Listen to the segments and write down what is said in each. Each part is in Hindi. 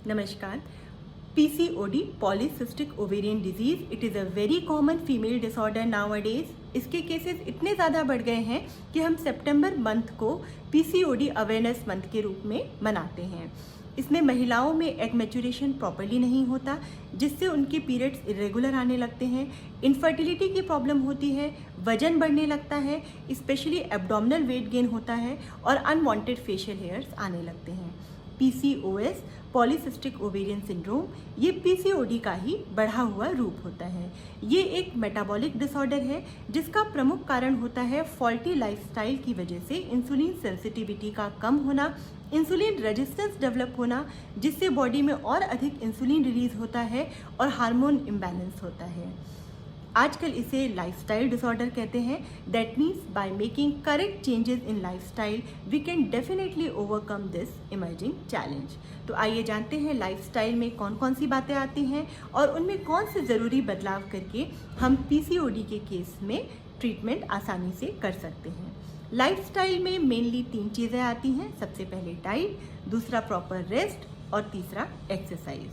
नमस्कार। PCOD polycystic ovarian disease it is a very common female disorder nowadays. इसके केसेस इतने ज़्यादा बढ़ गए हैं कि हम सितंबर मंथ को PCOD अवेयरनेस मंथ के रूप में मनाते हैं। इसमें महिलाओं में एग मैच्योरेशन प्रॉपर्ली नहीं होता, जिससे उनके पीरियड्स इरेगुलर आने लगते हैं, इनफर्टिलिटी की प्रॉब्लम होती है, वजन बढ़ने लगता है, स्पेशली एब्डोमिनल वेट गेन होता है और अनवांटेड फेशियल हेयर्स आने लगते हैं। PCOS पॉलीसिस्टिक ओवेरियन सिंड्रोम ये PCOD का ही बढ़ा हुआ रूप होता है। ये एक मेटाबॉलिक डिसऑर्डर है जिसका प्रमुख कारण होता है फॉल्टी लाइफस्टाइल की वजह से इंसुलिन सेंसिटिविटी का कम होना, इंसुलिन रेजिस्टेंस डेवलप होना, जिससे बॉडी में और अधिक इंसुलिन रिलीज होता है और हार्मोन इम्बैलेंस होता है। आजकल इसे लाइफस्टाइल डिसऑर्डर कहते हैं। That means by making correct changes in lifestyle we can definitely overcome this emerging challenge. तो आइए जानते हैं लाइफस्टाइल में कौन कौन सी बातें आती हैं और उनमें कौन से ज़रूरी बदलाव करके हम PCOD के केस में ट्रीटमेंट आसानी से कर सकते हैं। लाइफस्टाइल में मेनली 3 चीज़ें आती हैं। सबसे पहले डाइट, दूसरा प्रॉपर रेस्ट और तीसरा एक्सरसाइज।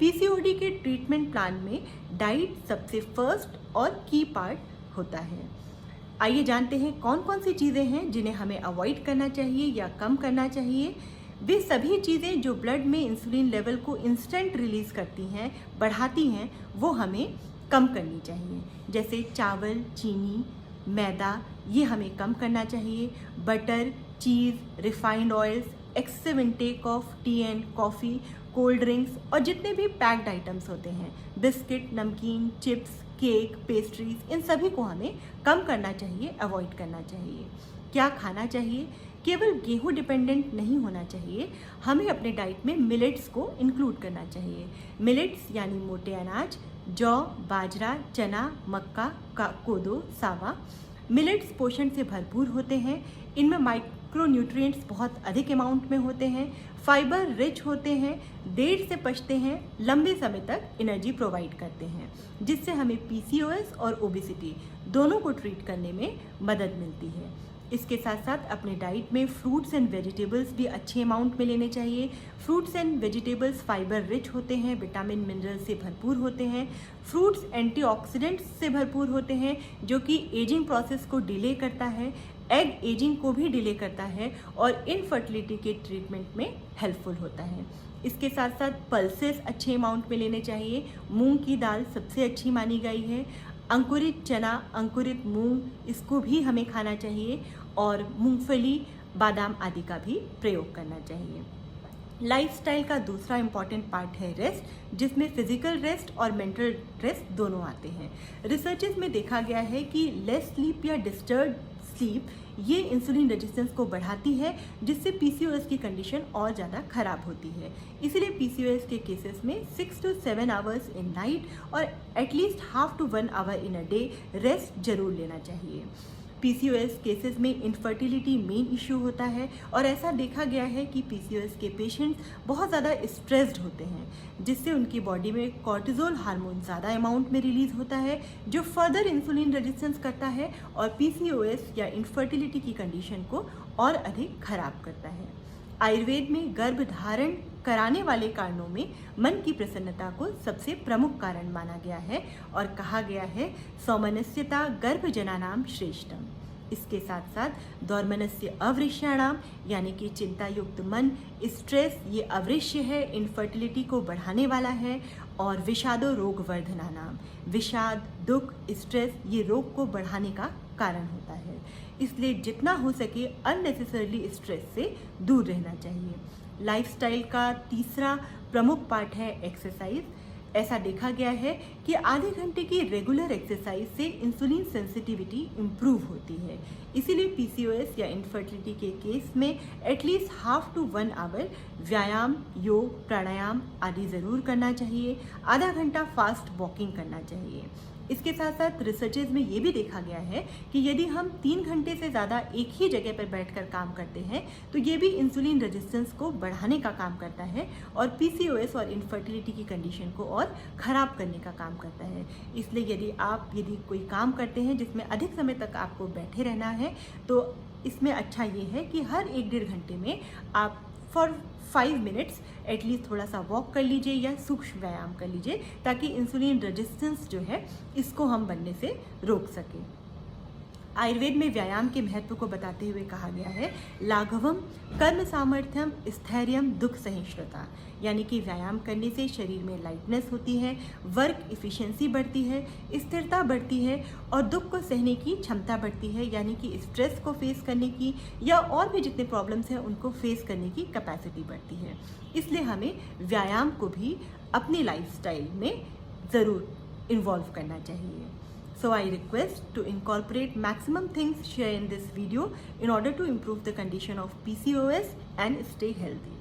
PCOD के ट्रीटमेंट प्लान में डाइट सबसे फर्स्ट और की पार्ट होता है। आइए जानते हैं कौन कौन सी चीज़ें हैं जिन्हें हमें अवॉइड करना चाहिए या कम करना चाहिए। वे सभी चीज़ें जो ब्लड में इंसुलिन लेवल को इंस्टेंट रिलीज करती हैं, बढ़ाती हैं, वो हमें कम करनी चाहिए। जैसे चावल, चीनी, मैदा, ये हमें कम करना चाहिए। Butter, cheese, refined oils, excessive intake of T and coffee, cold drinks और जितने भी पैक्ड आइटम्स होते हैं, बिस्किट, नमकीन, चिप्स, केक, पेस्ट्रीज, इन सभी को हमें कम करना चाहिए, अवॉइड करना चाहिए। क्या खाना चाहिए? केवल गेहूँ डिपेंडेंट नहीं होना चाहिए, हमें अपने डाइट में मिलेट्स को इंक्लूड करना चाहिए। मिलेट्स यानी मोटे अनाज, जौ, बाजरा, चना, मक्का, कोदो, सावा। मिलेट्स पोषण से भरपूर होते हैं। इनमें माइक्रोन्यूट्रिएंट्स बहुत अधिक अमाउंट में होते हैं, फाइबर रिच होते हैं, देर से पचते हैं, लंबे समय तक एनर्जी प्रोवाइड करते हैं, जिससे हमें PCOS और ओबेसिटी दोनों को ट्रीट करने में मदद मिलती है। इसके साथ साथ अपने डाइट में फ्रूट्स एंड वेजिटेबल्स भी अच्छे अमाउंट में लेने चाहिए। Fruits and vegetables fibre rich होते हैं, विटामिन मिनरल से भरपूर होते हैं। फ्रूट्स एंटीऑक्सीडेंट्स से भरपूर होते हैं, जो कि एजिंग प्रोसेस को डिले करता है, एग एजिंग को भी डिले करता है और इनफर्टिलिटी के ट्रीटमेंट में हेल्पफुल होता है। इसके साथ साथ पल्सेस अच्छे अमाउंट में लेने चाहिए। मूंग की दाल सबसे अच्छी मानी गई है। अंकुरित चना, अंकुरित मूंग, इसको भी हमें खाना चाहिए और मूंगफली, बादाम आदि का भी प्रयोग करना चाहिए। लाइफस्टाइल का दूसरा इम्पॉर्टेंट पार्ट है रेस्ट, जिसमें फिजिकल रेस्ट और मेंटल रेस्ट दोनों आते हैं। रिसर्चेस में देखा गया है कि लेस स्लीप या डिस्टर्ब स्लीप ये इंसुलिन रेजिस्टेंस को बढ़ाती है, जिससे PCOS की कंडीशन और ज़्यादा खराब होती है। इसीलिए PCOS के केसेस में 6 to 7 आवर्स इन नाइट और at least half to 1 hour in a day rest जरूर लेना चाहिए। PCOS केसेस में इनफर्टिलिटी मेन इशू होता है और ऐसा देखा गया है कि PCOS के पेशेंट्स बहुत ज़्यादा स्ट्रेस्ड होते हैं, जिससे उनकी बॉडी में कॉर्टिजोल हार्मोन ज़्यादा अमाउंट में रिलीज होता है, जो फर्दर इंसुलिन रेजिस्टेंस करता है और PCOS या इनफर्टिलिटी की कंडीशन को और अधिक खराब करता है। आयुर्वेद में गर्भ धारण कराने वाले कारणों में मन की प्रसन्नता को सबसे प्रमुख कारण माना गया है और कहा गया है सौमनस्यता गर्भजनानाम श्रेष्ठम। इसके साथ साथ दौर्मनस्य अवृष्याणाम यानी कि चिंता युक्त मन, स्ट्रेस ये अवृष्य है, इनफर्टिलिटी को बढ़ाने वाला है। और विषादो रोग वर्धनानाम, विषाद, दुख, स्ट्रेस ये रोग को बढ़ाने का कारण होता है। इसलिए जितना हो सके अननेसेसरली स्ट्रेस से दूर रहना चाहिए। लाइफस्टाइल का तीसरा प्रमुख पार्ट है एक्सरसाइज। ऐसा देखा गया है कि आधे घंटे की रेगुलर एक्सरसाइज से इंसुलिन सेंसिटिविटी इम्प्रूव होती है। इसीलिए PCOS या इनफर्टिलिटी के केस में एटलीस्ट हाफ टू 1 आवर व्यायाम, योग, प्राणायाम आदि ज़रूर करना चाहिए। आधा घंटा फास्ट वॉकिंग करना चाहिए। इसके साथ साथ रिसर्चेज में ये भी देखा गया है कि यदि हम 3 घंटे से ज़्यादा एक ही जगह पर बैठकर काम करते हैं तो ये भी इंसुलिन रेजिस्टेंस को बढ़ाने का काम करता है और PCOS और इनफर्टिलिटी की कंडीशन को और ख़राब करने का काम करता है। इसलिए यदि कोई काम करते हैं जिसमें अधिक समय तक आपको बैठे रहना है तो इसमें अच्छा ये है कि हर 1-1.5 घंटे में आप फॉर 5 मिनट्स एटलीस्ट थोड़ा सा वॉक कर लीजिए या सूक्ष्म व्यायाम कर लीजिए, ताकि इंसुलिन रेजिस्टेंस जो है इसको हम बनने से रोक सकें। आयुर्वेद में व्यायाम के महत्व को बताते हुए कहा गया है, लाघवम कर्म सामर्थ्यम स्थैर्यम दुख सहिष्णुता, यानी कि व्यायाम करने से शरीर में लाइटनेस होती है, वर्क इफ़िशियंसी बढ़ती है, स्थिरता बढ़ती है और दुख को सहने की क्षमता बढ़ती है, यानी कि स्ट्रेस को फेस करने की या और भी जितने प्रॉब्लम्स हैं उनको फेस करने की कैपेसिटी बढ़ती है। इसलिए हमें व्यायाम को भी अपनी लाइफस्टाइल में ज़रूर इन्वॉल्व करना चाहिए। So I request to incorporate maximum things shared in this video in order to improve the condition of PCOS and stay healthy.